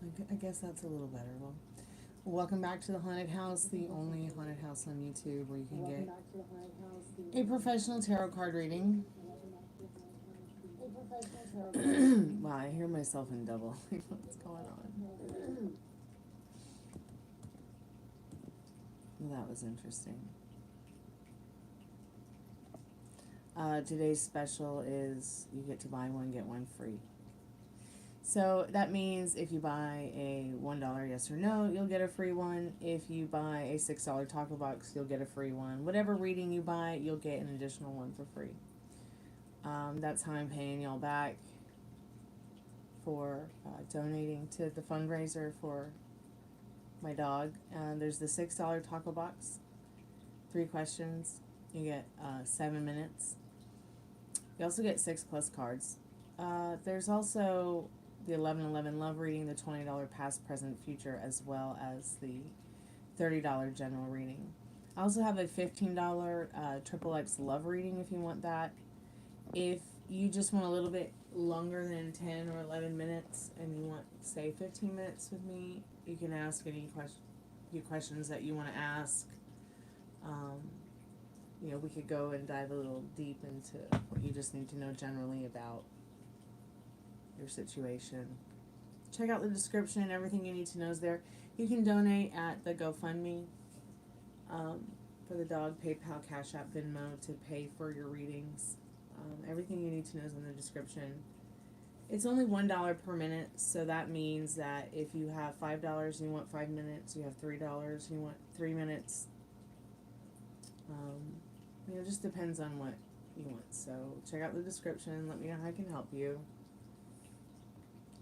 I guess that's a little better. Well, welcome back to the haunted house, the only haunted house on YouTube where you can get a professional tarot card reading. Wow, I hear myself in double. What's going on? That was interesting. Today's special is you get to buy one, get one free. So that means if you buy a $1 yes or no, you'll get a free one. If you buy a $6 taco box, you'll get a free one. Whatever reading you buy, you'll get an additional one for free. That's how I'm paying y'all back for donating to the fundraiser for my dog. There's the $6 taco box, 3 questions. You get 7 minutes. You also get 6 plus cards. There's also the 1111 love reading, the $20 past, present, future, as well as the $30 general reading. I also have a $15 triple X love reading if you want that. If you just want a little bit longer than 10 or 11 minutes and you want, say, 15 minutes with me, you can ask any questions that you want to ask. You know, we could go and dive a little deep into what you just need to know generally about your situation. Check out the description. Everything you need to know is there. You can donate at the GoFundMe for the dog, PayPal, Cashapp, Venmo to pay for your readings. Everything you need to know is in the description. It's only $1 per minute, so that means that if you have $5 and you want 5 minutes, you have $3 and you want 3 minutes. You know, it just depends on what you want. So check out the description. Let me know how I can help you.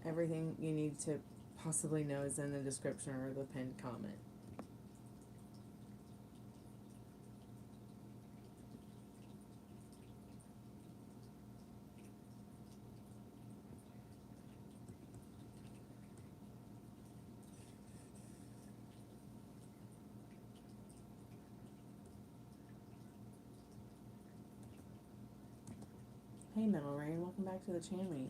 Everything you need to possibly know is in the description or the pinned comment. Hey, Metal Rain, welcome back to the channel.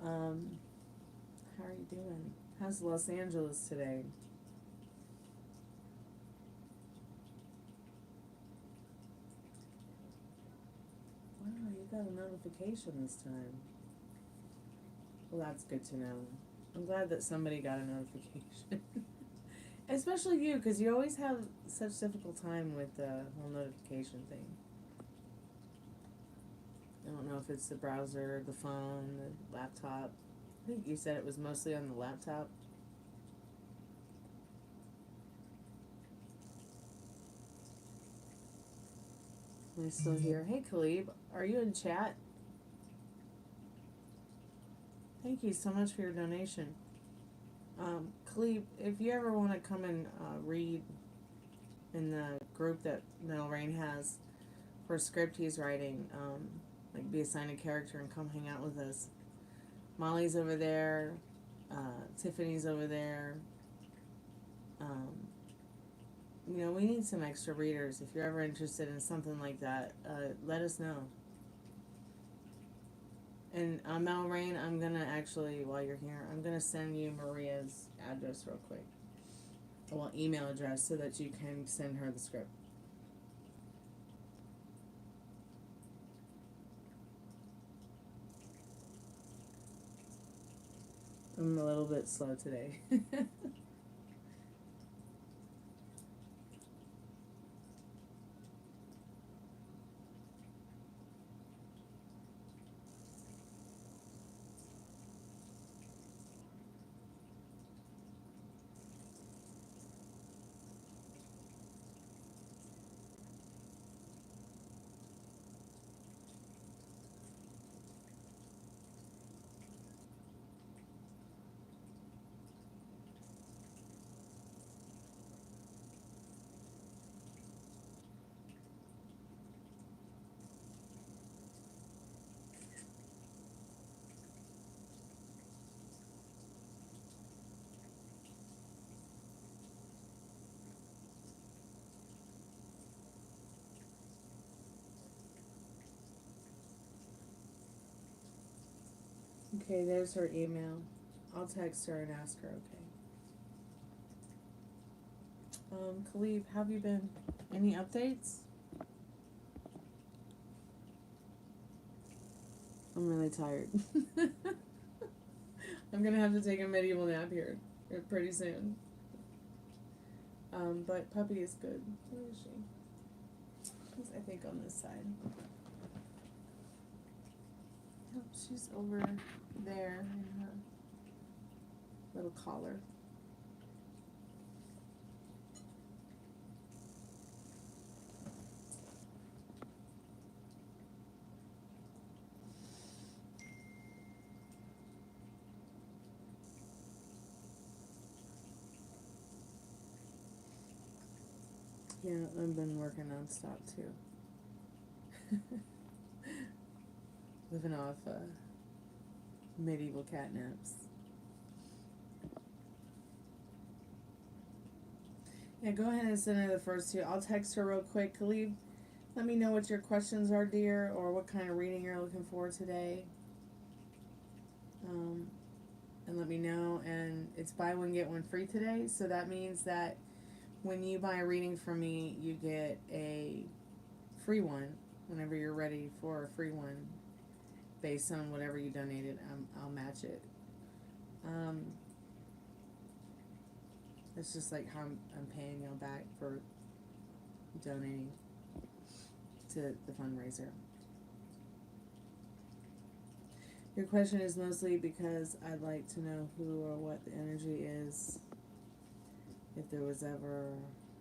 How are you doing? How's Los Angeles today? Wow, you got a notification this time. Well, that's good to know. I'm glad that somebody got a notification. Especially you, because you always have such difficult time with the whole notification thing. I don't know if it's the browser, the phone, the laptop. I think you said it was mostly on the laptop. Am I still here? Hey, Khalib, are you in chat? Thank you so much for your donation. Khalib, if you ever want to come and read in the group that Metal Rain has for a script he's writing, like be assigned a character and come hang out with us. Molly's over there, Tiffany's over there. You know, we need some extra readers. If you're ever interested in something like that, let us know. And Metal Rain, I'm gonna actually, while you're here, I'm gonna send you Maria's address real quick. Well, email address so that you can send her the script. I'm a little bit slow today. Okay, there's her email. I'll text her and ask her, okay. Khalib, how have you been? Any updates? I'm really tired. I'm gonna have to take a medieval nap here pretty soon. But puppy is good. Where is she? She's, I think, on this side. Oh, she's over there in her little collar. Yeah, I've been working non-stop too. Living off medieval catnaps. Yeah, go ahead and send her the first two. I'll text her real quick. Khalid, let me know what your questions are, dear, or what kind of reading you're looking for today. And let me know. And it's buy one, get one free today. So that means that when you buy a reading from me, you get a free one whenever you're ready for a free one based on whatever you donated. I'll match it. It's just like how I'm paying y'all back for donating to the fundraiser. Your question is mostly because I'd like to know who or what the energy is. If there was ever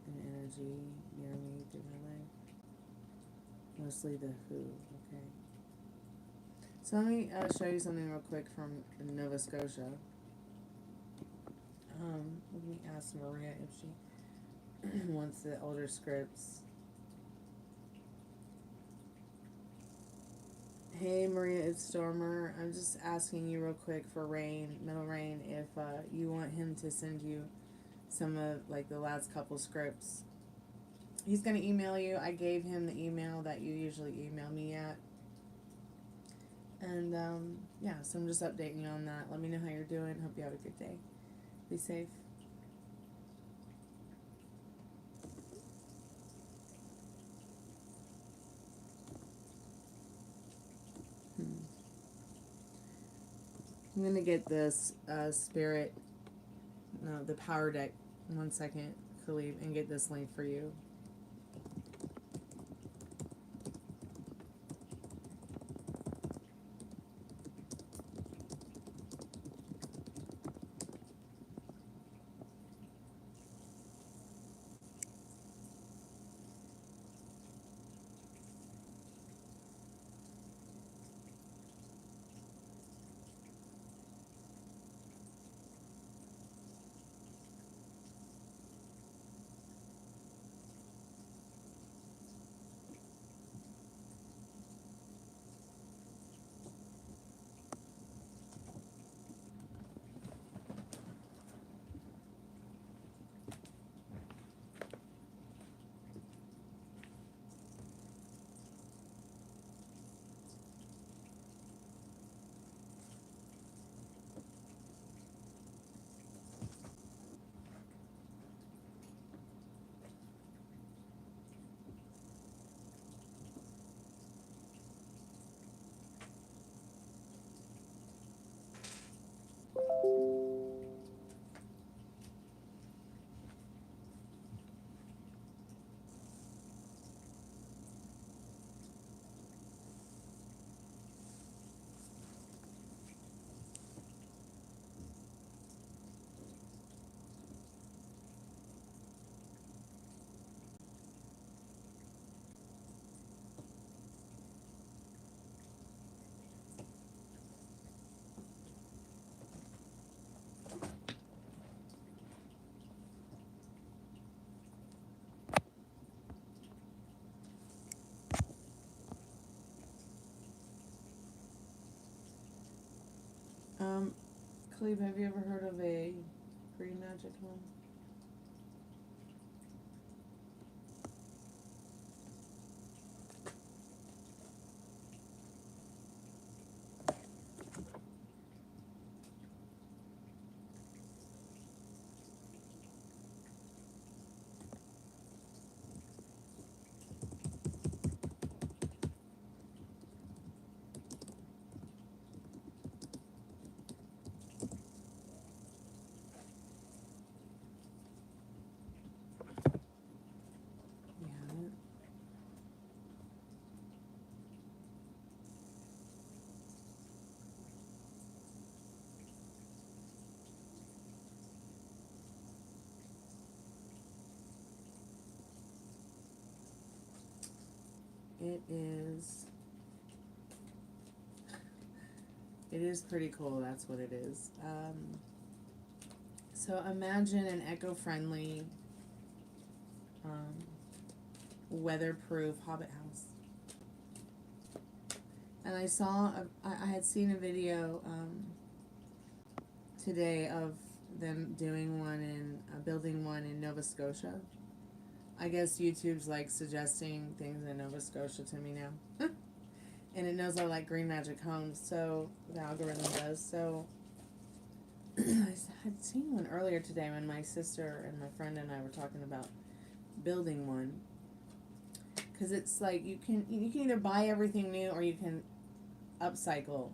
an energy near me through my life. Mostly the who, okay. So let me show you something real quick from Nova Scotia. Let me ask Maria if she wants the older scripts. Hey Maria, it's Stormer. I'm just asking you real quick for Rain, Middle Rain, if you want him to send you some of like the last couple scripts. He's going to email you. I gave him the email that you usually email me at. And yeah, so I'm just updating you on that. Let me know how you're doing. Hope you have a good day. Be safe. I'm going to get this spirit, no, the power deck, 1 second, Khalib, and get this link for you. Cleve, have you ever heard of a green magic one? it is pretty cool, that's what it is. So imagine an eco-friendly, weatherproof hobbit house. And I saw, I had seen a video today of them doing one in, building one in Nova Scotia. I guess YouTube's like suggesting things in Nova Scotia to me now. And it knows I like Green Magic Homes, so the algorithm does. So I had seen one earlier today when my sister and my friend and I were talking about building one. Because it's like you can either buy everything new or you can upcycle.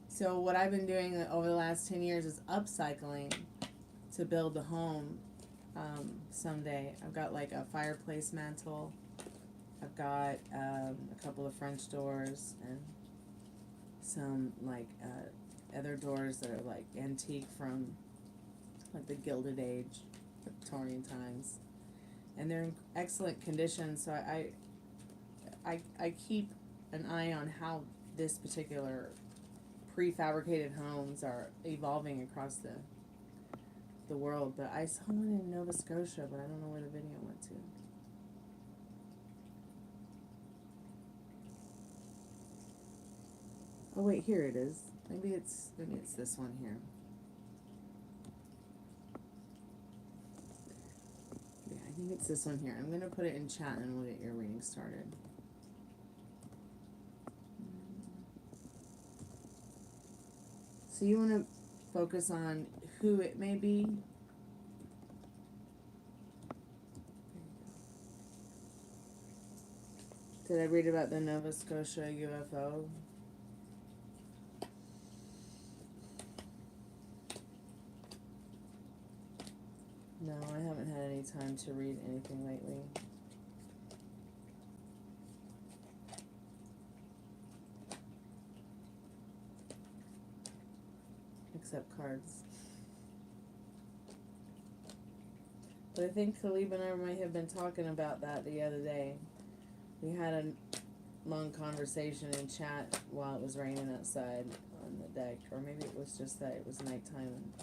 So what I've been doing over the last 10 years is upcycling to build the home someday. I've got like a fireplace mantle. I've got a couple of French doors and some like other doors that are like antique from like the Gilded Age, Victorian times, and they're in excellent condition. So I keep an eye on how this particular prefabricated homes are evolving across the world. But I saw one in Nova Scotia, but I don't know where the video went to. Oh wait, here it is. Maybe it's this one here. Yeah, I think it's this one here. I'm gonna put it in chat and we'll get your reading started. So you want to focus on who it may be. Did I read about the Nova Scotia UFO? No, I haven't had any time to read anything lately. Except cards. But I think Khalib and I might have been talking about that the other day. We had a long conversation in chat while it was raining outside on the deck. Or maybe it was just that it was nighttime and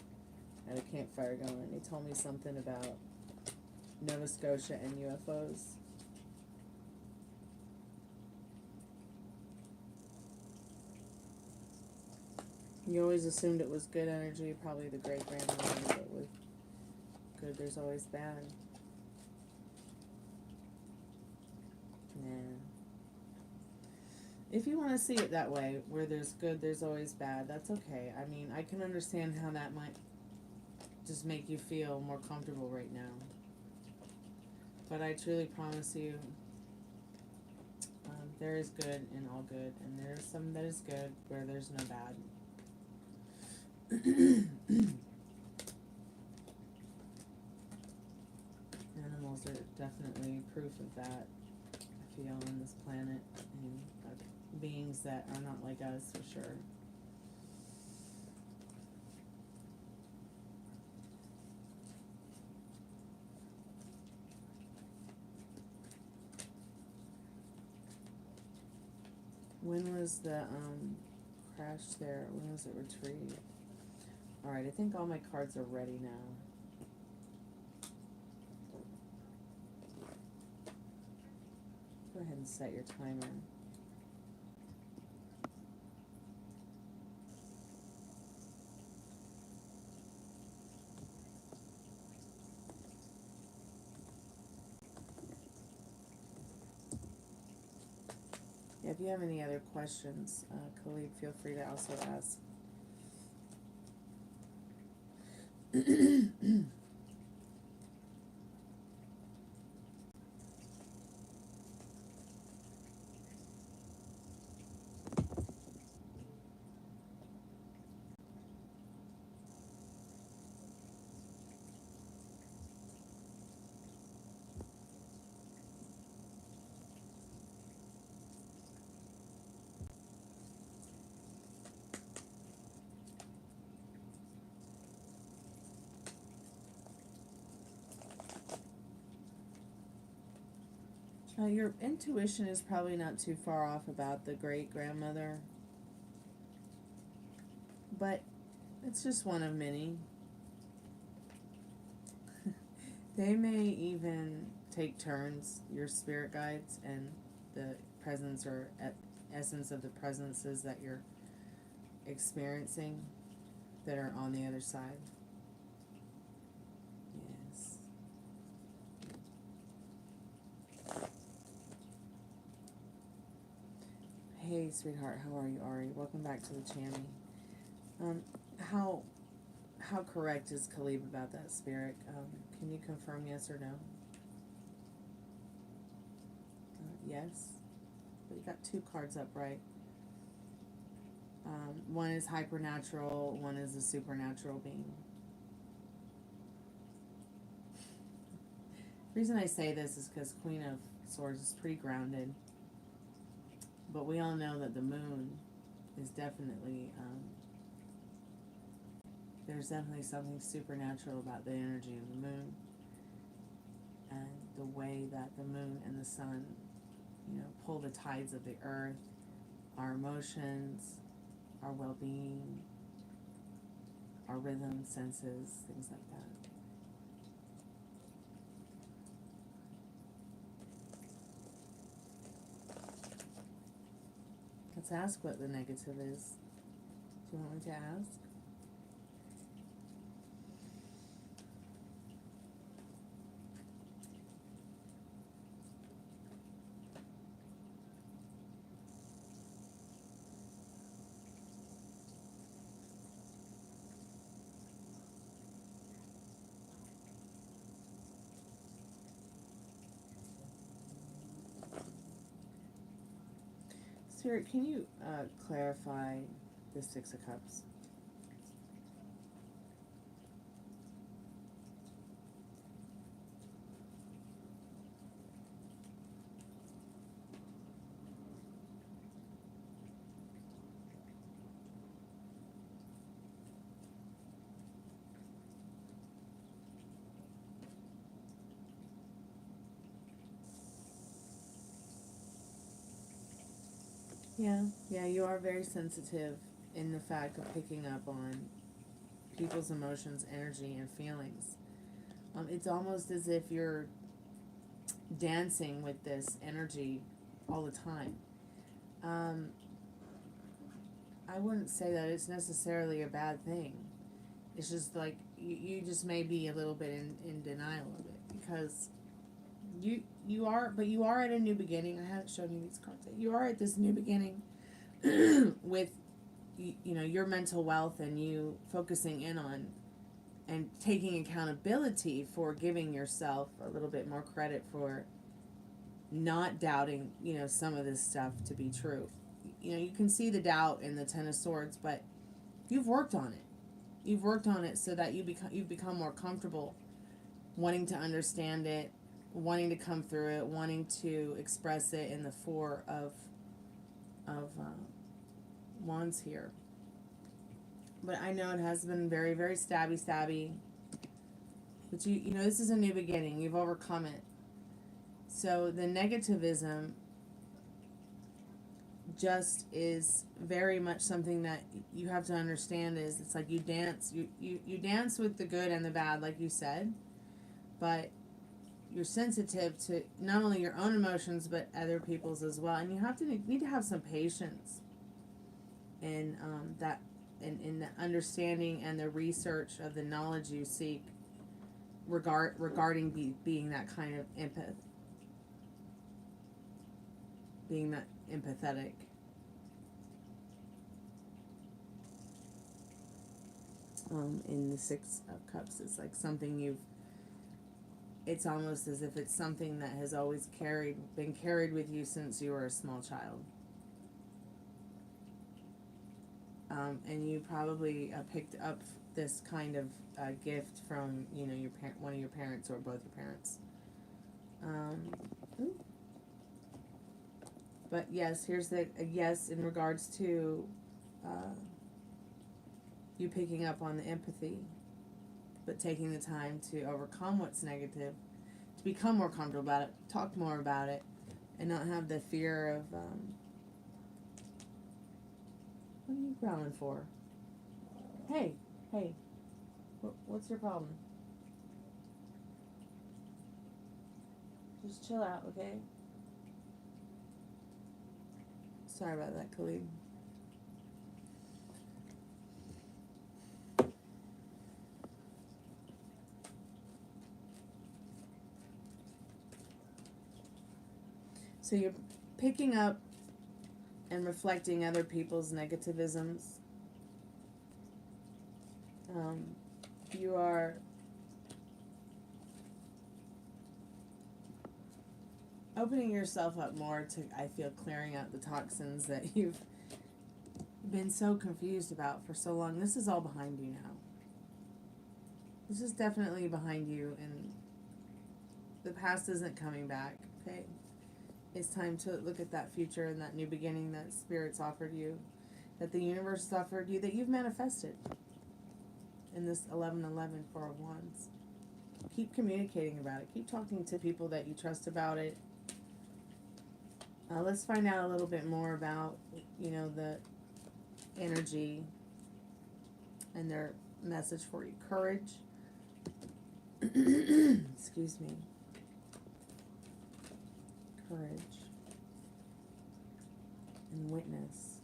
had a campfire going. And he told me something about Nova Scotia and UFOs. You always assumed it was good energy, probably the great-grandmother, but with good there's always bad. Nah. If you want to see it that way, where there's good, there's always bad, that's okay. I mean, I can understand how that might just make you feel more comfortable right now. But I truly promise you, there is good in all good, and there is some that is good where there's no bad. Animals are definitely proof of that, I feel, on this planet, and beings that are not like us, for sure. When was the crash there? When was it retrieved? Alright, I think all my cards are ready now. Go ahead and set your timer. Yeah, if you have any other questions, Khalid, feel free to also ask. Your intuition is probably not too far off about the great-grandmother, but it's just one of many. They may even take turns, your spirit guides and the presence or essence of the presences that you're experiencing that are on the other side. Yes. Hey, sweetheart, how are you, Ari? Welcome back to the channel. How correct is Khalib about that, spirit? Can you confirm yes or no? Yes. But you got two cards up, right? One is hypernatural, one is a supernatural being. The reason I say this is because Queen of Swords is pretty grounded. But we all know that the moon is definitely, there's definitely something supernatural about the energy of the moon. And the way that the moon and the sun, you know, pull the tides of the earth, our emotions, our well-being, our rhythm, senses, things like that. Let's ask what the negative is. Do you want me to ask? Spirit, can you clarify the Six of Cups? Yeah, you are very sensitive in the fact of picking up on people's emotions, energy, and feelings. It's almost as if you're dancing with this energy all the time. I wouldn't say that it's necessarily a bad thing. It's just like you just may be a little bit in denial of it because you are at a new beginning. I haven't shown you these cards yet. You are at this new beginning with you know your mental wealth and you focusing in on and taking accountability for giving yourself a little bit more credit for not doubting, you know, some of this stuff to be true. You know, you can see the doubt in the Ten of Swords, but you've worked on it. You've worked on it so that you've become more comfortable wanting to understand it, wanting to come through it, wanting to express it in the Four of Wands here. But I know it has been very, very stabby. But you know, this is a new beginning. You've overcome it. So the negativism just is very much something that you have to understand is it's like you dance with the good and the bad, like you said, but you're sensitive to not only your own emotions but other people's as well, and you need to have some patience in that in the understanding and the research of the knowledge you seek regarding being that kind of being that empathetic. In the Six of Cups, it's like something it's almost as if it's something that has always been carried with you since you were a small child. And you probably picked up this kind of gift from, you know, one of your parents or both your parents. But yes, here's a yes in regards to you picking up on the empathy, but taking the time to overcome what's negative, to become more comfortable about it, talk more about it, and not have the fear of, what are you growling for? Hey, hey, what's your problem? Just chill out, okay? Sorry about that, Khalid. So you're picking up and reflecting other people's negativisms. You are opening yourself up more to, I feel, clearing out the toxins that you've been so confused about for so long. This is all behind you now. This is definitely behind you, and the past isn't coming back, okay? It's time to look at that future and that new beginning that Spirit's offered you, that the universe has offered you, that you've manifested in this 1111 Four of Wands. Keep communicating about it. Keep talking to people that you trust about it. Let's find out a little bit more about, you know, the energy and their message for you. Courage. Excuse me. Courage. And witness.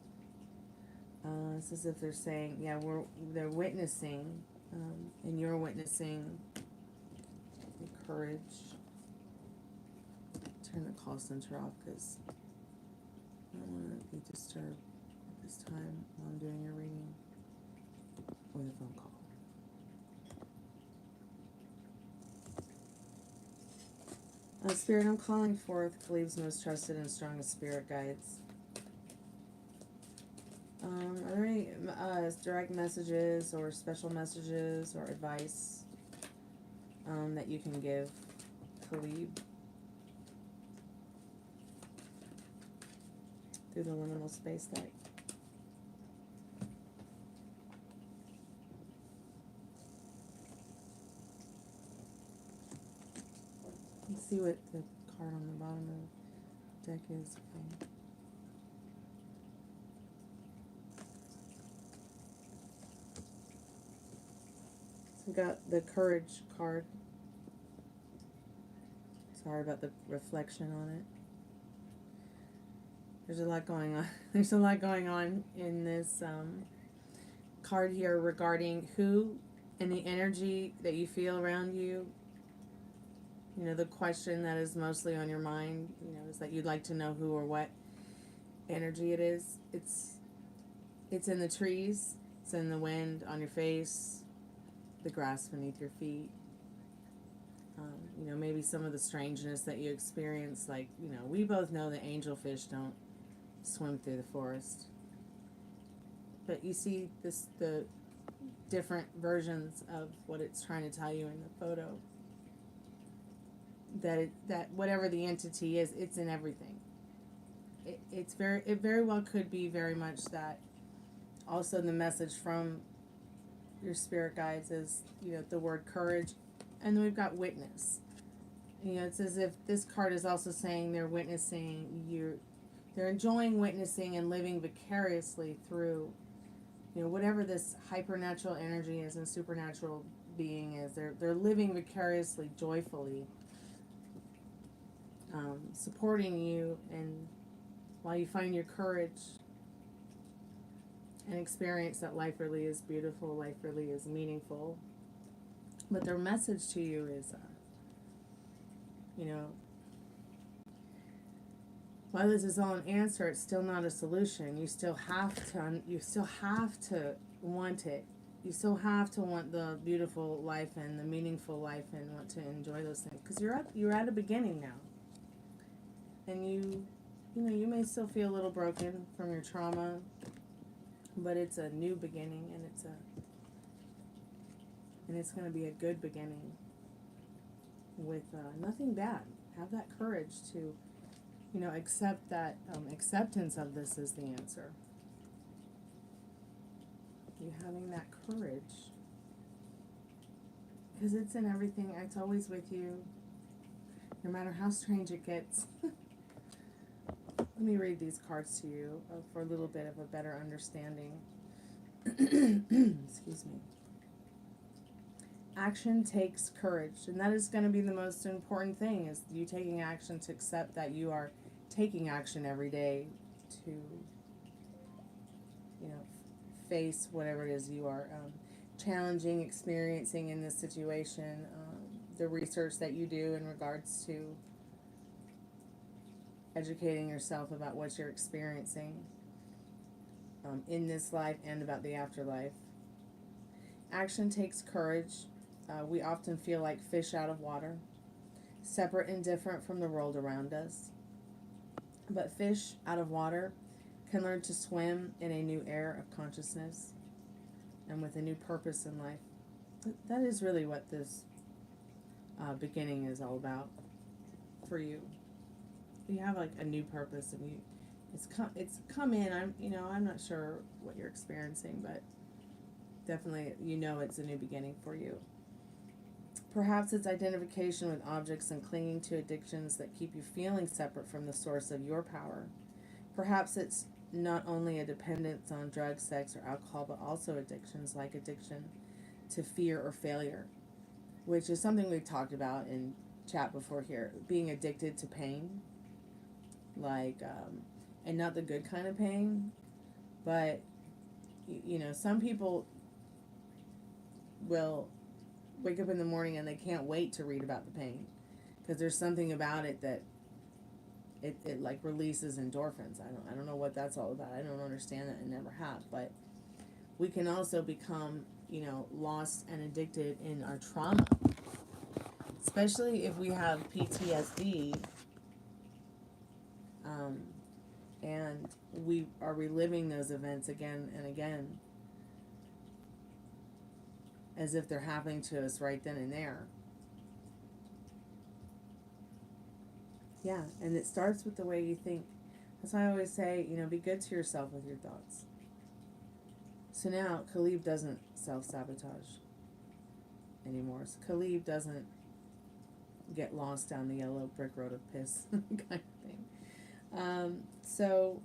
It's as if they're saying, yeah, they're witnessing, and you're witnessing the courage. Turn the call center off because I don't want to be disturbed at this time while I'm doing your reading or the phone call. Spirit, I'm calling forth Khalib's most trusted and strongest spirit guides. Are there any direct messages or special messages or advice that you can give Khalib through the liminal space deck? Let's see what the card on the bottom of the deck is. So we got the Courage card. Sorry about the reflection on it. There's a lot going on. There's a lot going on in this card here regarding who and the energy that you feel around you. You know, the question that is mostly on your mind, you know, is that you'd like to know who or what energy it is. It's in the trees. It's in the wind, on your face, the grass beneath your feet. You know, maybe some of the strangeness that you experience, like, you know, we both know that angelfish don't swim through the forest. But you see the different versions of what it's trying to tell you in the photo. That whatever the entity is, it's in everything. It very well could be very much that. Also, the message from your spirit guides is, you know, the word courage, and then we've got witness. You know, it's as if this card is also saying they're witnessing you. They're enjoying witnessing and living vicariously through, you know, whatever this hypernatural energy is and supernatural being is. They're living vicariously, joyfully, supporting you, and while you find your courage and experience that life really is beautiful, life really is meaningful. But their message to you is, you know, while this is all an answer, it's still not a solution. You still have to want it. You still have to want the beautiful life and the meaningful life and want to enjoy those things, because you're at a beginning now, and you know, you may still feel a little broken from your trauma, but it's a new beginning, and it's going to be a good beginning with nothing bad. Have that courage to, you know, accept that acceptance of this is the answer. You having that courage, because it's in everything. It's always with you, no matter how strange it gets. Let me read these cards to you for a little bit of a better understanding. Excuse me. Action takes courage, and that is going to be the most important thing, is you taking action to accept that you are taking action every day to, you know, face whatever it is you are challenging, experiencing in this situation, the research that you do in regards to educating yourself about what you're experiencing in this life and about the afterlife. Action takes courage. We often feel like fish out of water, separate and different from the world around us. But fish out of water can learn to swim in a new air of consciousness and with a new purpose in life. That is really what this beginning is all about for you. You have like a new purpose, and it's come in. I'm not sure what you're experiencing, but definitely it's a new beginning for you. Perhaps it's identification with objects and clinging to addictions that keep you feeling separate from the source of your power. Perhaps it's not only a dependence on drugs, sex, or alcohol, but also addictions like addiction to fear or failure, which is something we've talked about in chat before here. Being addicted to pain, and not the good kind of pain, but, some people will wake up in the morning and they can't wait to read about the pain because there's something about it that it like releases endorphins. I don't know what that's all about. I don't understand that and never have. But we can also become, lost and addicted in our trauma, especially if we have PTSD, and we are reliving those events again and again, as if they're happening to us right then and there. Yeah, and it starts with the way you think. That's why I always say, be good to yourself with your thoughts. So now, Khalib doesn't self-sabotage anymore. So Khalib doesn't get lost down the yellow brick road of piss kind of thing. So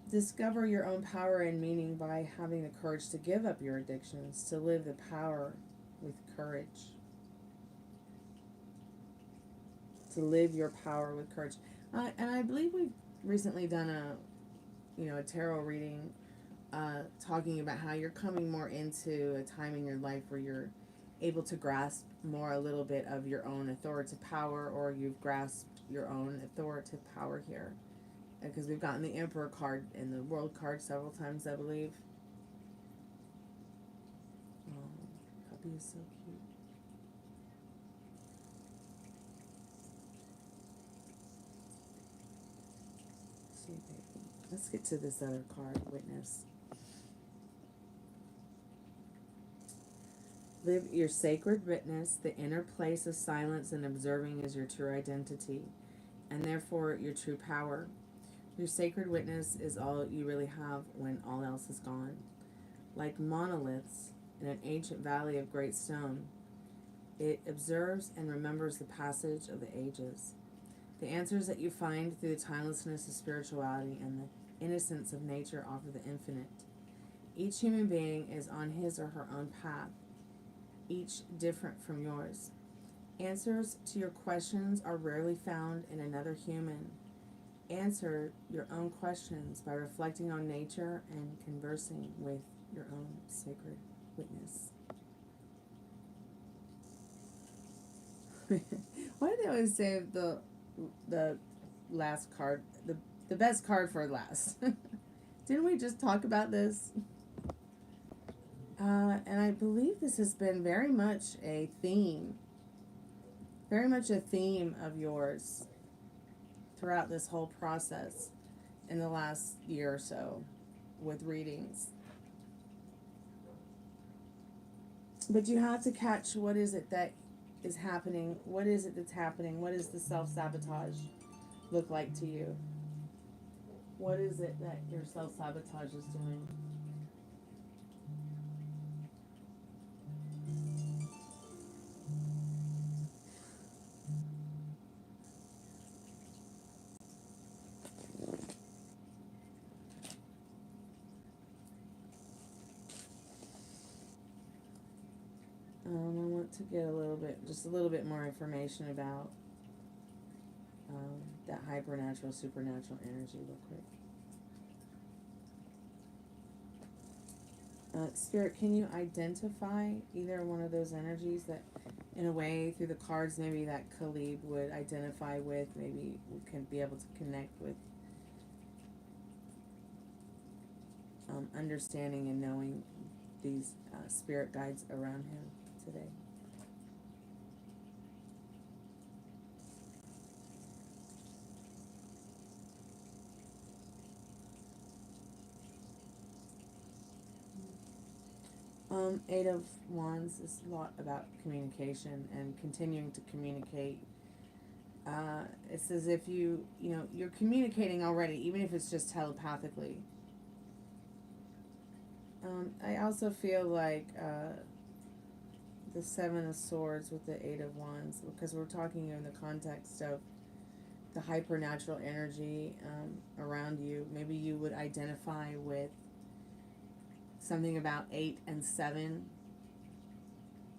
discover your own power and meaning by having the courage to give up your addictions, to live the power with courage. To live your power with courage. And I believe we've recently done a tarot reading talking about how you're coming more into a time in your life where you're able to grasp more a little bit of your own authoritative power, or you've grasped your own authoritative power here. Because we've gotten the Emperor card and the World card several times, I believe. Puppy is so cute. See, baby. Let's get to this other card, Witness. Live your sacred witness. The inner place of silence and observing is your true identity, and therefore your true power. Your sacred witness is all you really have when all else is gone. Like monoliths in an ancient valley of great stone, it observes and remembers the passage of the ages. The answers that you find through the timelessness of spirituality and the innocence of nature offer the infinite. Each human being is on his or her own path, each different from yours. Answers to your questions are rarely found in another human. Answer your own questions by reflecting on nature and conversing with your own sacred witness. Why do they always say the last card, the best card for last? Didn't we just talk about this? And I believe this has been very much a theme of yours throughout this whole process in the last year or so with readings. But you have to catch what is it that is happening. What is it that's happening? What does the self-sabotage look like to you? What is it that your self-sabotage is doing? I want to get just a little bit more information about that hypernatural, supernatural energy real quick. Spirit, can you identify either one of those energies that, in a way, through the cards, maybe that Khalib would identify with, maybe we can be able to connect with, understanding and knowing these spirit guides around him today? Eight of Wands is a lot about communication and continuing to communicate. It's as if you're communicating already, even if it's just telepathically. I also feel like the Seven of Swords with the Eight of Wands, because we're talking in the context of the hypernatural energy around you. Maybe you would identify with something about 8 and 7.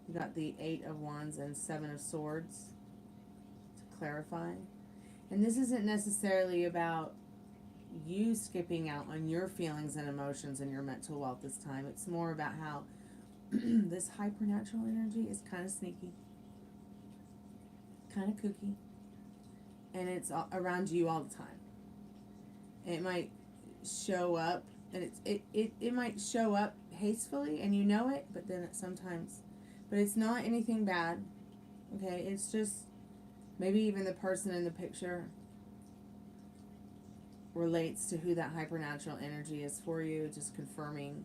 You got the 8 of Wands and 7 of Swords to clarify. And this isn't necessarily about you skipping out on your feelings and emotions and your mental wealth this time. It's more about how this hypernatural energy is kind of sneaky, kind of kooky, and it's around you all the time. It might show up, and it might show up hastily, and you know it, but then but it's not anything bad, okay? It's just maybe even the person in the picture relates to who that hypernatural energy is for you, just confirming.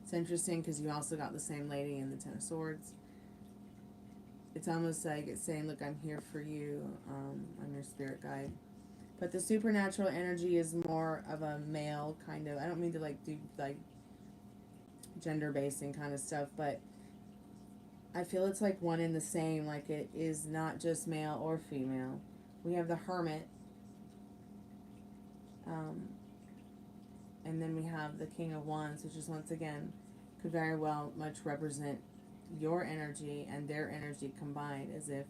It's interesting because you also got the same lady in the Ten of Swords. It's almost like it's saying, look, I'm here for you. I'm your spirit guide. But the supernatural energy is more of a male kind of, I don't mean to do gender basing kind of stuff, but I feel it's like one and the same, like it is not just male or female. We have the Hermit, and then we have the King of Wands, which is once again could very well much represent your energy and their energy combined, as if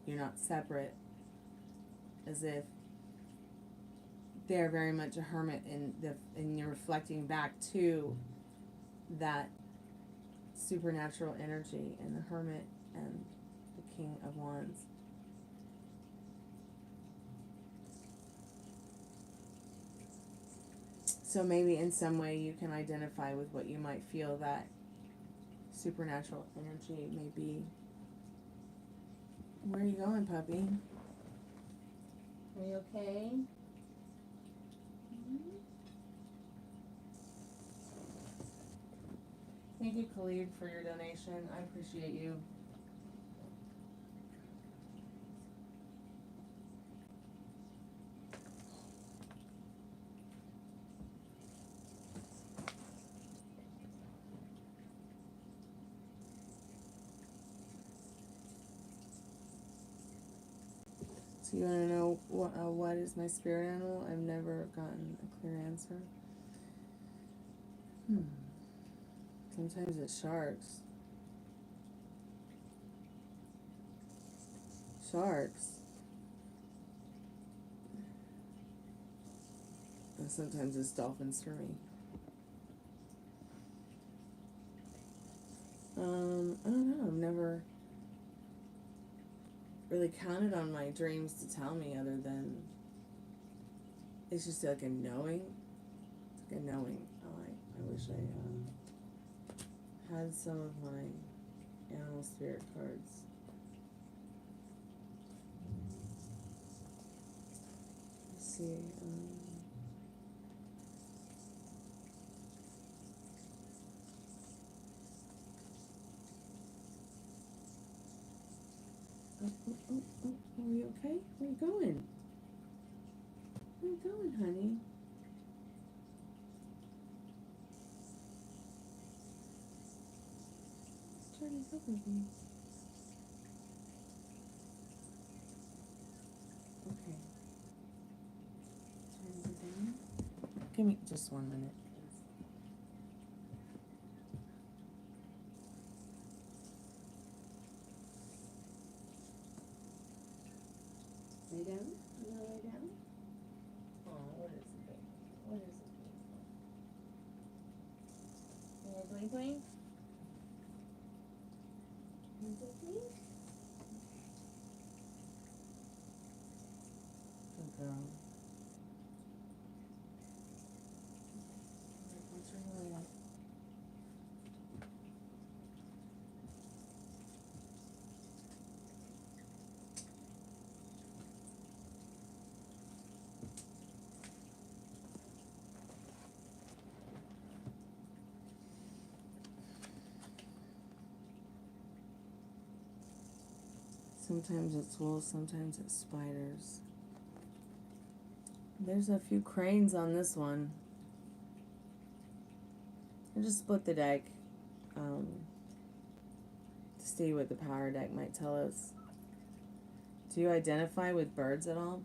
you're not separate, as if they're very much a hermit and you're reflecting back to that supernatural energy in the Hermit and the King of Wands. So maybe in some way you can identify with what you might feel that supernatural energy may be. Where are you going, puppy? Are you okay? Thank you, Khalid, for your donation. I appreciate you. So you want to know what is my spirit animal? I've never gotten a clear answer. Sometimes it's sharks. Sharks. And sometimes it's dolphins for me. I don't know. I've never really counted on my dreams to tell me, other than it's just like a knowing. It's like a knowing. I wish I had some of my animal spirit cards. Let's see. Are you okay? Where are you going? Where are you going, honey? Try to help with me. Okay. Turn it down. Give me just 1 minute. Twinkle, twinkle. Twinkle, twinkle. Good girl. What's her really like? Sometimes it's wolves, sometimes it's spiders. There's a few cranes on this one. I just split the deck to see what the power deck might tell us. Do you identify with birds at all?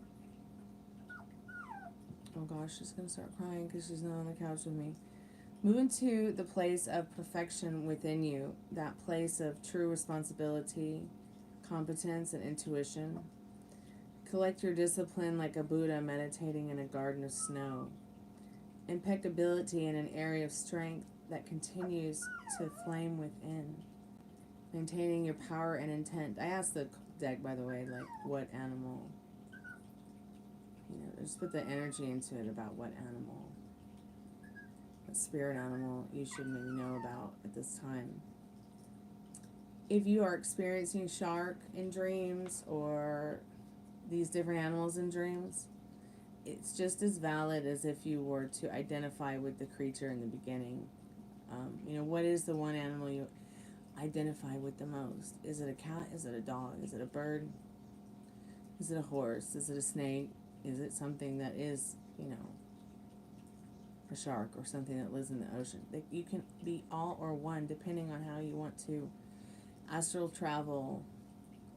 Oh gosh, she's gonna start crying because she's not on the couch with me. Move into the place of perfection within you, that place of true responsibility, competence, and intuition. Collect your discipline like a Buddha meditating in a garden of snow. Impeccability in an area of strength that continues to flame within. Maintaining your power and intent. I asked the deck, by the way, like what animal, just put the energy into it about what animal, what spirit animal you should maybe know about at this time. If you are experiencing shark in dreams or these different animals in dreams, it's just as valid as if you were to identify with the creature in the beginning. What is the one animal you identify with the most? Is it a cat? Is it a dog? Is it a bird? Is it a horse? Is it a snake? Is it something that is, a shark or something that lives in the ocean? You can be all or one depending on how you want to astral travel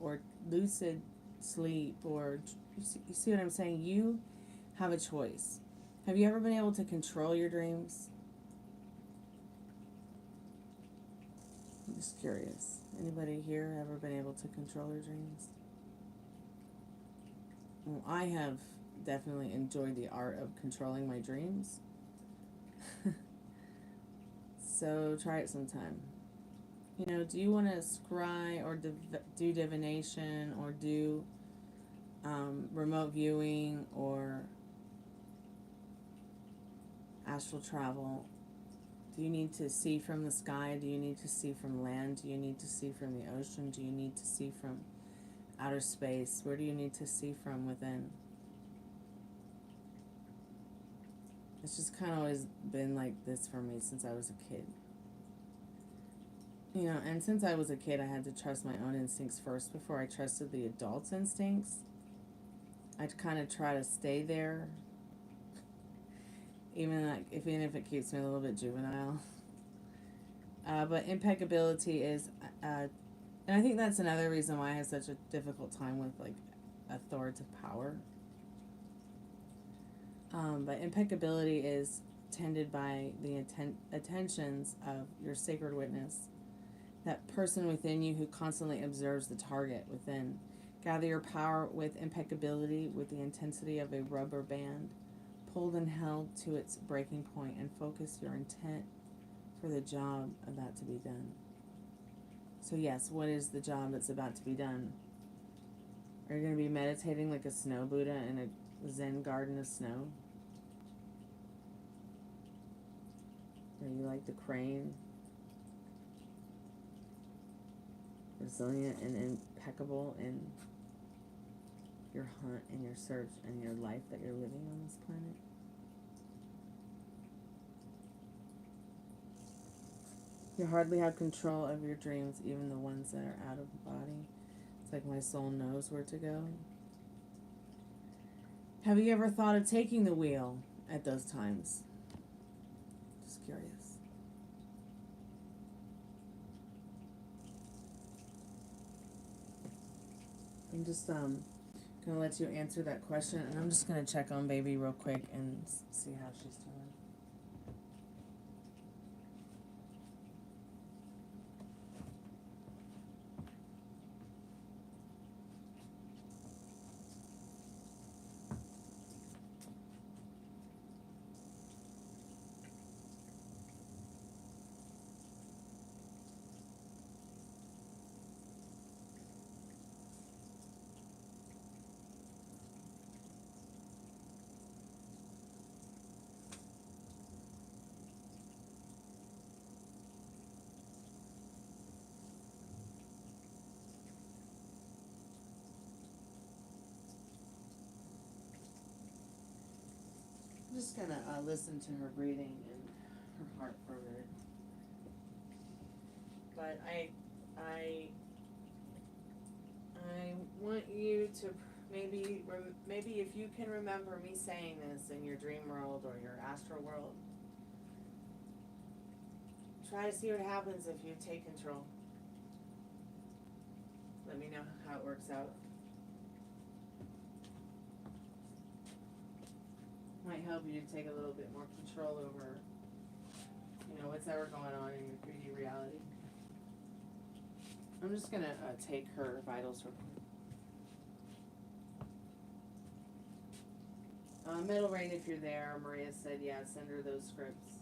or lucid sleep, or you see what I'm saying? You have a choice. Have you ever been able to control your dreams? I'm just curious. Anybody here ever been able to control their dreams? Well, I have definitely enjoyed the art of controlling my dreams. So try it sometime. Do you want to scry or do divination or do remote viewing or astral travel? Do you need to see from the sky? Do you need to see from land? Do you need to see from the ocean? Do you need to see from outer space? Where do you need to see from within? It's just kind of always been like this for me since I was a kid. And since I was a kid, I had to trust my own instincts first before I trusted the adults' instincts. I'd kind of try to stay there, even if it keeps me a little bit juvenile. But impeccability is, and I think that's another reason why I have such a difficult time with authoritative power. But impeccability is tended by the attentions of your sacred witness, that person within you who constantly observes the target within. Gather your power with impeccability, with the intensity of a rubber band, pulled and held to its breaking point, and focus your intent for the job about to be done. So yes, what is the job that's about to be done? Are you going to be meditating like a snow Buddha in a Zen garden of snow? Are you like the crane? Resilient and impeccable in your hunt and your search and your life that you're living on this planet? You hardly have control of your dreams, even the ones that are out of the body. It's like my soul knows where to go. Have you ever thought of taking the wheel at those times? Just curious. I'm just gonna let you answer that question, and I'm just gonna check on baby real quick and see how she's doing. just gonna listen to her breathing and her heart for a minute. But I want you to maybe if you can remember me saying this in your dream world or your astral world, try to see what happens if you take control. Let me know how it works out. Might help you to take a little bit more control over, what's ever going on in your 3D reality. I'm just gonna take her vitals real quick. Metal Rain, if you're there, Maria said, yeah, send her those scripts.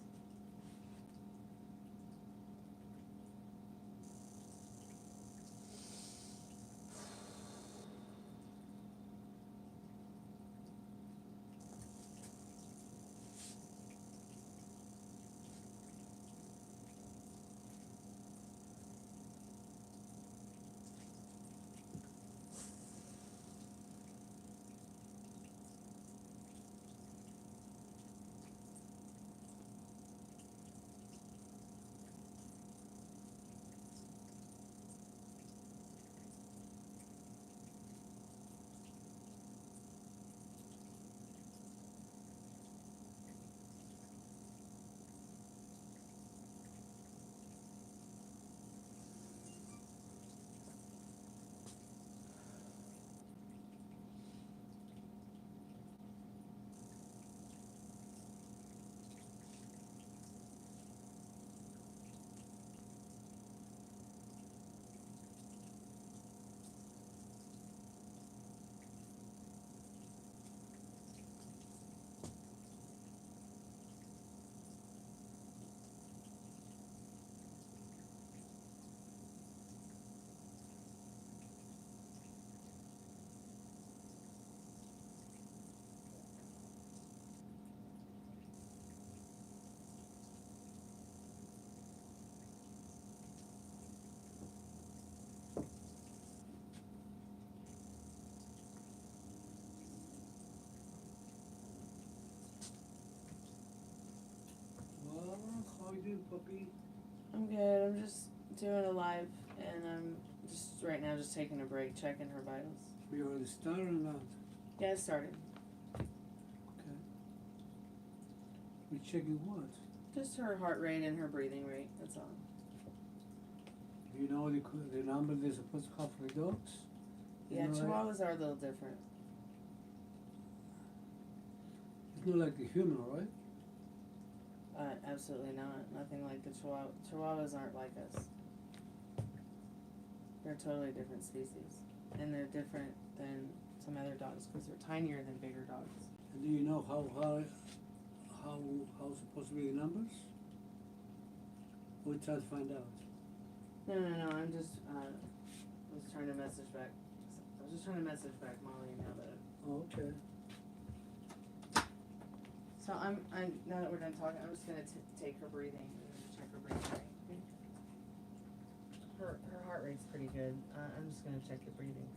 How you doing, puppy? I'm good. I'm just doing a live, and I'm just right now just taking a break, checking her vitals. We already started or not? Yeah, it started. Okay. We're checking what? Just her heart rate and her breathing rate. That's all. Do you know the number they're supposed to have for the dogs? Yeah, It's not like- Chihuahuas are a little different. It's not like the human, right? Absolutely not. Nothing like the Chihuahua. Chihuahuas aren't like us. They're a totally different species, and they're different than some other dogs because they're tinier than bigger dogs. And do you know how supposed to be the numbers? We'll try to find out. No. I'm just was trying to message back. I was just trying to message back Molly now that. Oh, okay. So I'm now that we're done talking, I'm just gonna take her breathing and check her breathing rate. Okay? Her heart rate's pretty good. I'm just gonna check the breathing.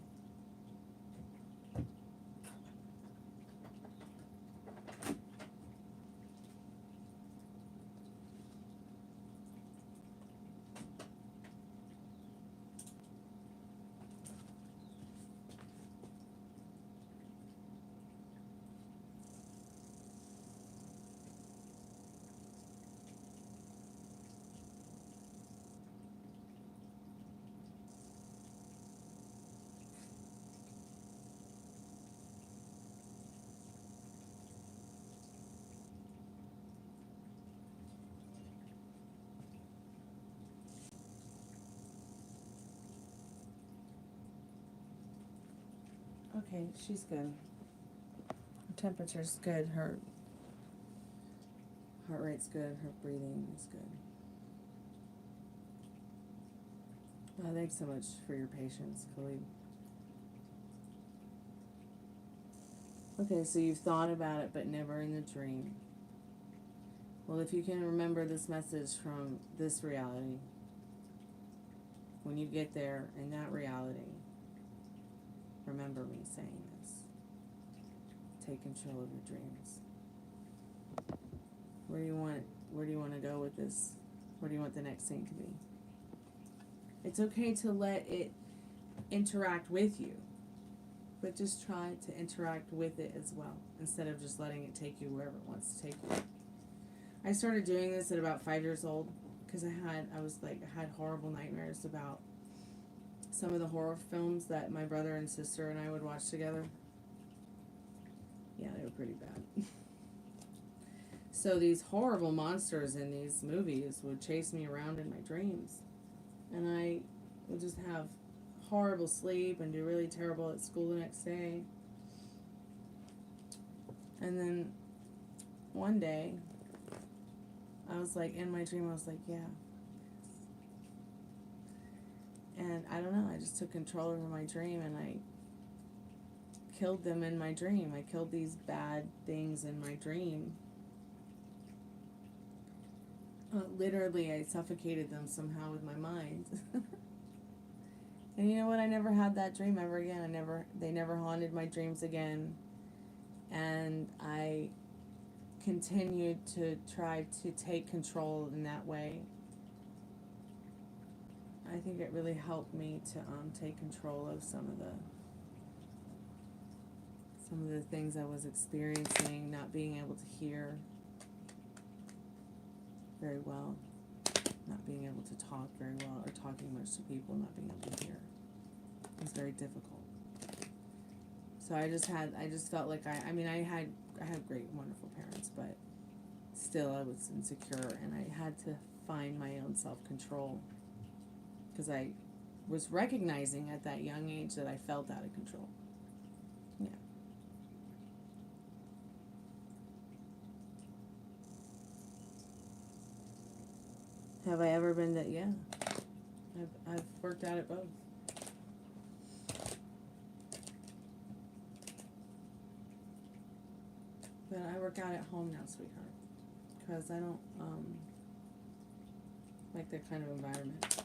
Okay, she's good. Her temperature's good. Her heart rate's good. Her breathing is good. Well, thanks so much for your patience, Khalid. Okay, so you've thought about it, but never in the dream. Well, if you can remember this message from this reality, when you get there in that reality, remember me saying this. Take control of your dreams. Where do you want to go with this? Where do you want the next scene to be? It's okay to let it interact with you, but just try to interact with it as well, instead of just letting it take you wherever it wants to take you. I started doing this at about 5 years old because I had horrible nightmares about some of the horror films that my brother and sister and I would watch together. Yeah, they were pretty bad. So these horrible monsters in these movies would chase me around in my dreams. And I would just have horrible sleep and do really terrible at school the next day. And then one day, I was like, in my dream, I was like, yeah. And I don't know, I just took control over my dream and I killed them in my dream. I killed these bad things in my dream. Literally, I suffocated them somehow with my mind. And you know what? I never had that dream ever again. They never haunted my dreams again. And I continued to try to take control in that way. I think it really helped me to take control of some of the things I was experiencing, not being able to hear very well, not being able to talk very well, or talking much to people, not being able to hear. It was very difficult. So I just felt like I had great, wonderful parents, but still I was insecure, and I had to find my own self-control, because I was recognizing at that young age that I felt out of control. Yeah. Have I ever been that? Yeah. I've worked out at both. But I work out at home now, sweetheart, because I don't like that kind of environment.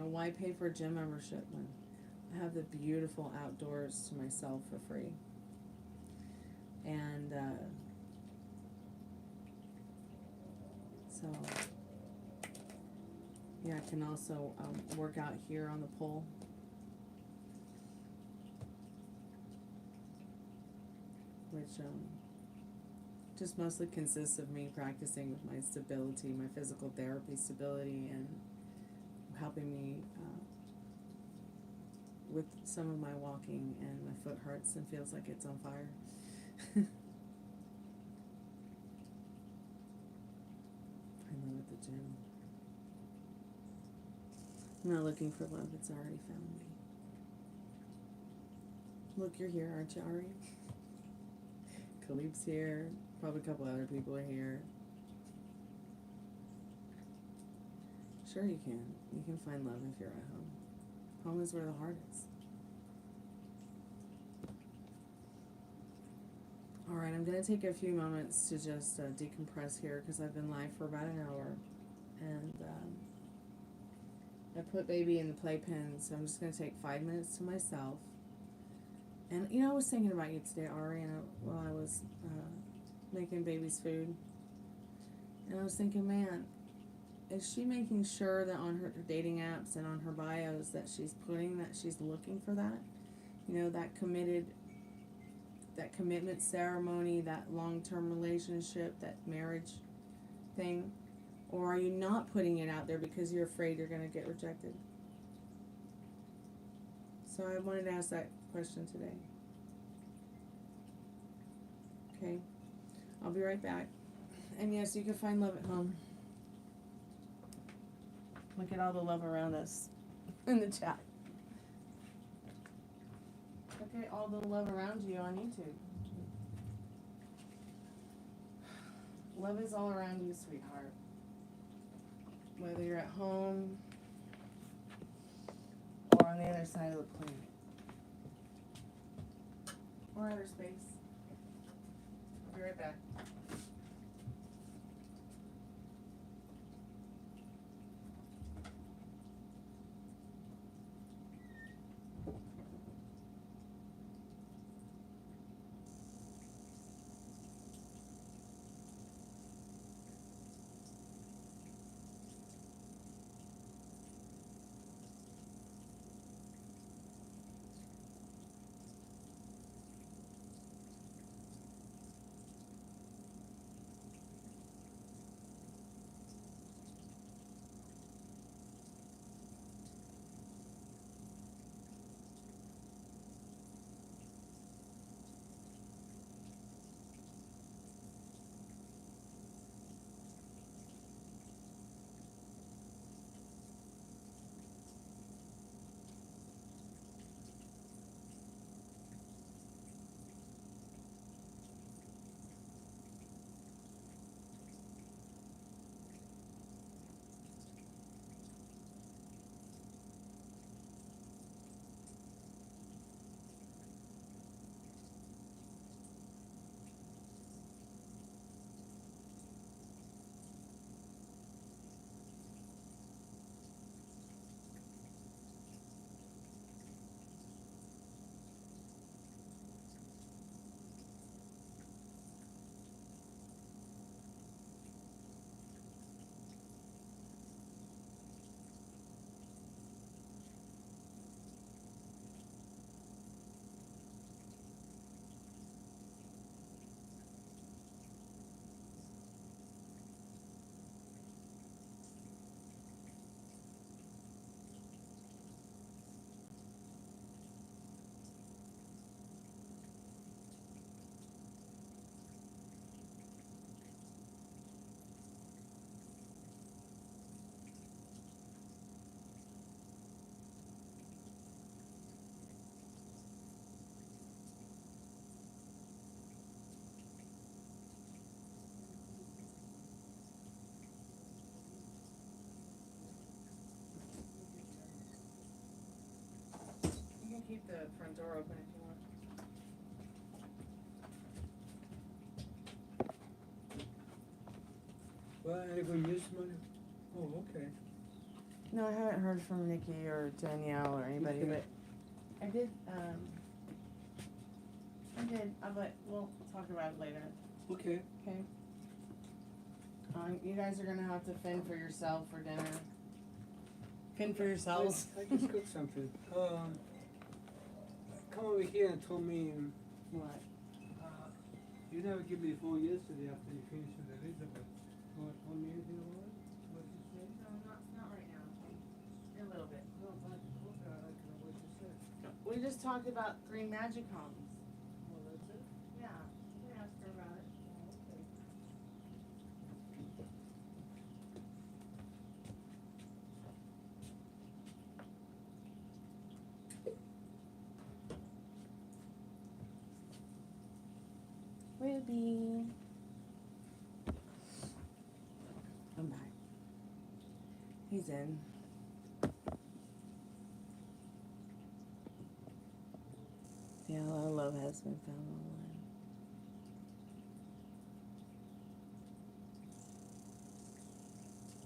Why pay for a gym membership when I have the beautiful outdoors to myself for free? And so, yeah, I can also work out here on the pole. Which just mostly consists of me practicing with my stability, my physical therapy stability, and helping me with some of my walking, and my foot hurts and feels like it's on fire. I love at the gym. I'm not looking for love, it's already found me. Look, you're here, aren't you, Ari? Khalib's here. Probably a couple other people are here. Sure you can. You can find love if you're at home. Home is where the heart is. Alright, I'm going to take a few moments to just decompress here, because I've been live for about an hour. And I put baby in the playpen, so I'm just going to take 5 minutes to myself. And, I was thinking about you today, Ari, while I was making baby's food. And I was thinking, man, is she making sure that on her dating apps and on her bios that she's putting that she's looking for that? That commitment ceremony, that long-term relationship, that marriage thing? Or are you not putting it out there because you're afraid you're going to get rejected? So I wanted to ask that question today. Okay, I'll be right back. And yes, you can find love at home. Look at all the love around us in the chat. Look at all the love around you on YouTube. Love is all around you, sweetheart. Whether you're at home or on the other side of the planet. Or outer space. I'll be right back. front door open if you want. Well, any good news, money? Oh, okay. No, I haven't heard from Nikki or Danielle or anybody, Okay. but I did, but we'll talk about it later, Okay. okay? You guys are gonna have to fend for yourself for dinner. Fend for yourselves. I just cooked something. Come over here and told me, What? you never give me the phone yesterday after you finished with Elizabeth. You want to tell me anything about it? What you said? No, not right now. In a little bit. No, but okay, I like what you said. We just talked about 3 magic homes. Well, that's it? Yeah, we asked her about it. Oh, okay. Ruby. I'm back. He's in. Yeah, a lot of love has been found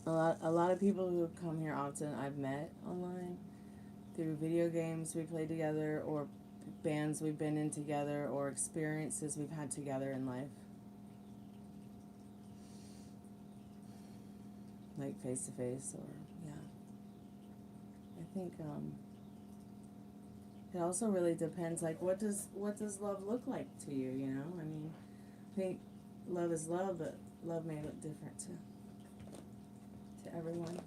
online. A lot of people who have come here often I've met online through video games we played together, or bands we've been in together, or experiences we've had together in life. Like face to face, or yeah. I think it also really depends, like what does love look like to you, you know? I mean, I think love is love, but love may look different to everyone.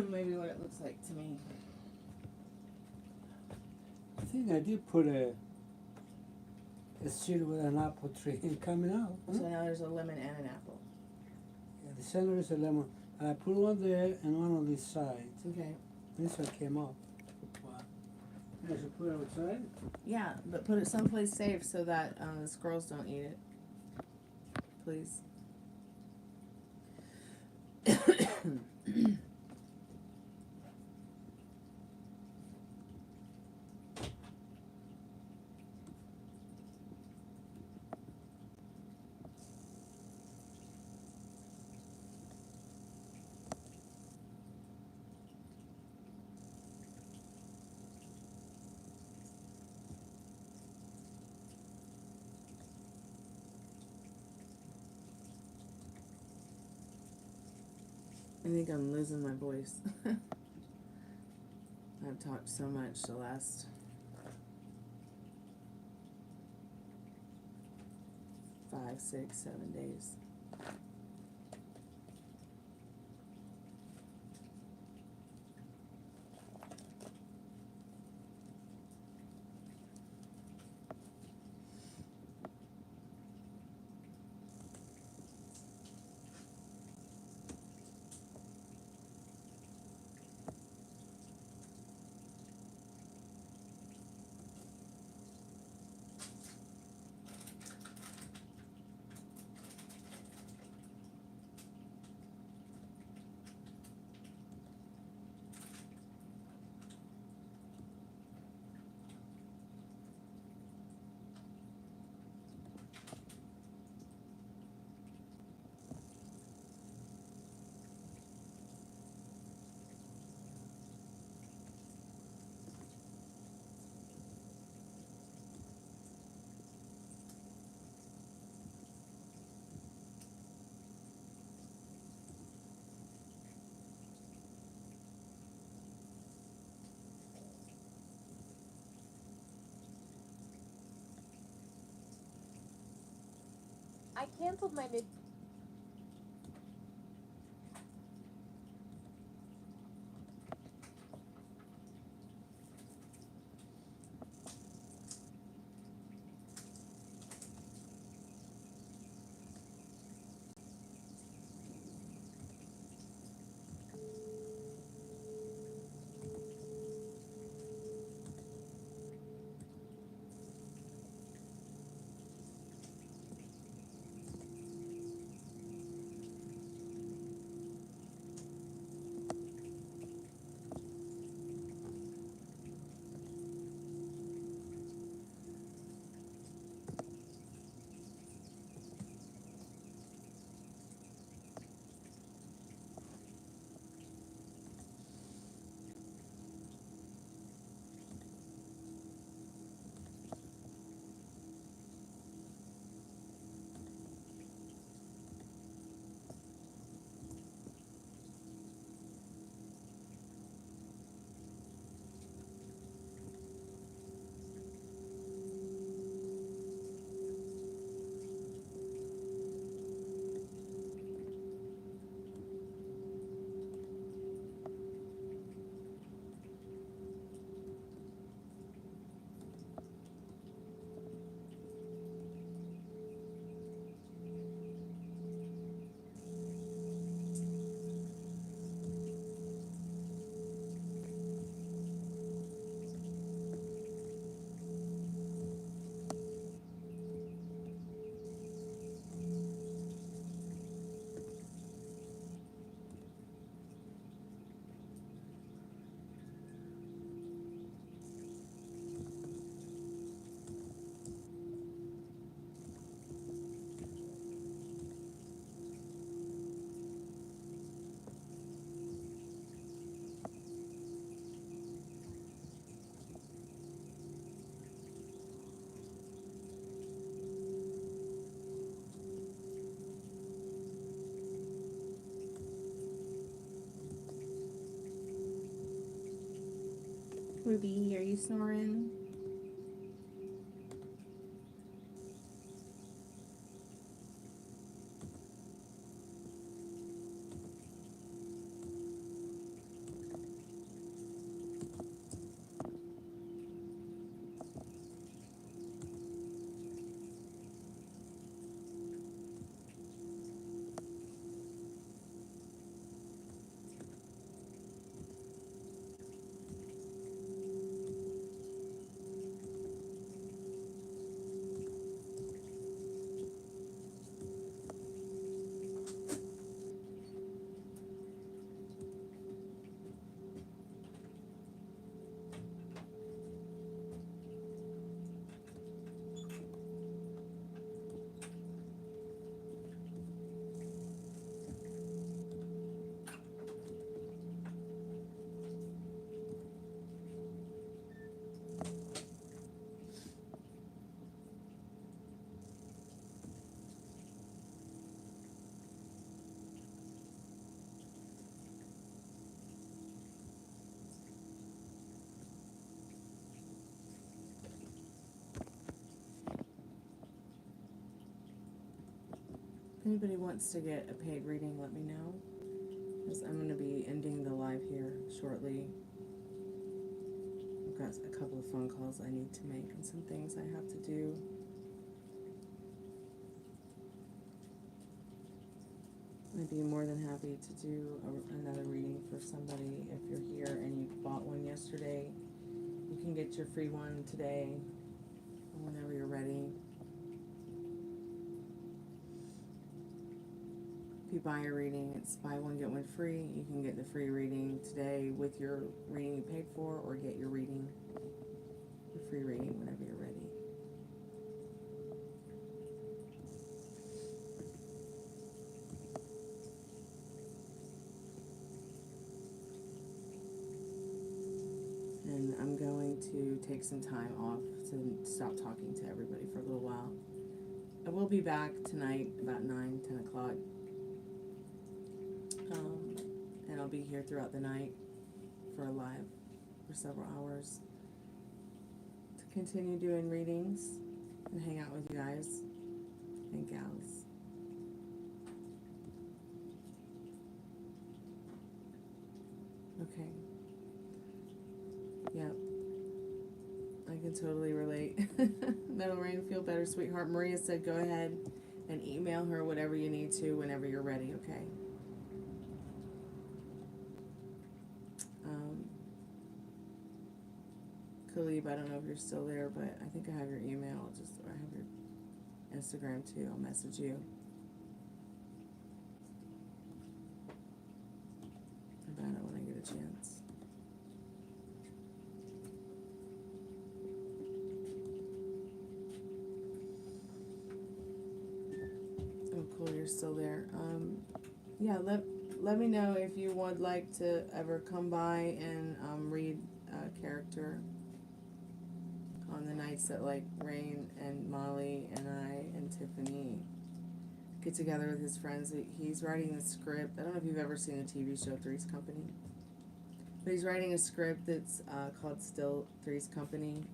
Maybe what it looks like to me. I think I did put a seed with an apple tree coming out. So now there's a lemon and an apple. Yeah, the center is a lemon. And I put one there and one on this side. Okay. This one came up. Wow. I should put it outside? Yeah, but put it someplace safe so that the squirrels don't eat it. Please. I think I'm losing my voice. I've talked so much the last 5, 6, 7 days. I canceled my mid. Ruby, are you snoring? If anybody wants to get a paid reading, let me know. Because I'm going to be ending the live here shortly. I've got a couple of phone calls I need to make and some things I have to do. I'd be more than happy to do another reading for somebody. If you're here and you bought one yesterday, you can get your free one today or whenever you're ready. If you buy a reading, it's buy one, get one free. You can get the free reading today with your reading you paid for, or get your reading, your free reading whenever you're ready. And I'm going to take some time off to stop talking to everybody for a little while. I will be back tonight about 9, 10 o'clock. And I'll be here throughout the night for a live for several hours to continue doing readings and hang out with you guys and gals. Okay. Yep. I can totally relate. That'll rain, feel better, sweetheart. Maria said go ahead and email her whatever you need to whenever you're ready, okay? Khalib, I don't know if you're still there, but I think I have your email. I have your Instagram too. I'll message you about it when I get a chance. Oh, cool, you're still there. Yeah, let me know if you would like to ever come by and read a character on the nights that like Rain and Molly and I and Tiffany get together with his friends. He's writing the script. I don't know if you've ever seen the TV show Three's Company, but he's writing a script that's called Still Three's Company.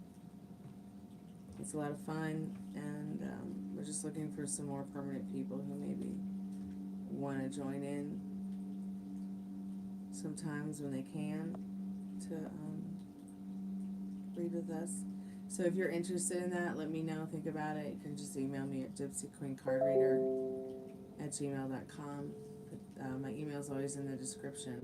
It's a lot of fun, and we're just looking for some more permanent people who maybe want to join in sometimes when they can to read with us. So if you're interested in that, let me know. Think about it. You can just email me at gypsyqueencardreader@gmail.com. My email is always in the description.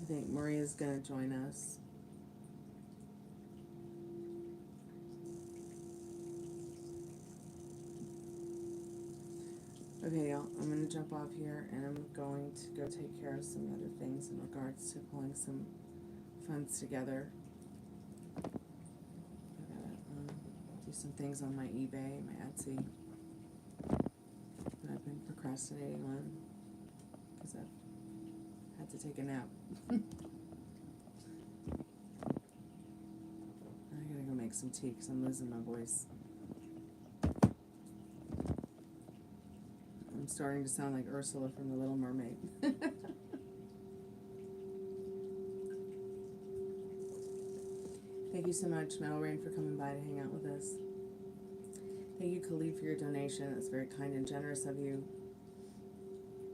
I think Maria's going to join us. Okay, y'all, I'm going to jump off here, and I'm going to go take care of some other things in regards to pulling some funds together. I gotta do some things on my eBay, my Etsy, that I've been procrastinating on because I've had to take a nap. I gotta go make some tea because I'm losing my voice. I'm starting to sound like Ursula from The Little Mermaid. Thank you so much, Metal Rain, for coming by to hang out with us. Thank you, Khalid, for your donation. That's very kind and generous of you.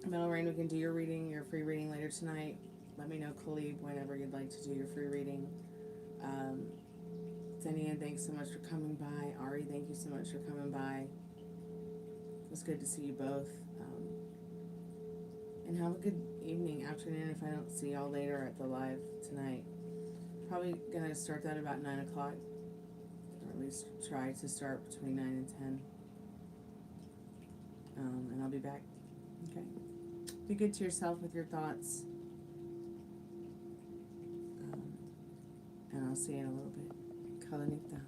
Metal Rain, we can do your reading, your free reading later tonight. Let me know, Khalid, whenever you'd like to do your free reading. Zenian, thanks so much for coming by. Ari, thank you so much for coming by. It was good to see you both. And have a good evening, afternoon, if I don't see y'all later at the live tonight. Probably gonna start that about 9 o'clock. Or at least try to start between 9 and 10. And I'll be back. Okay. Be good to yourself with your thoughts. And I'll see you in a little bit. Kalanita.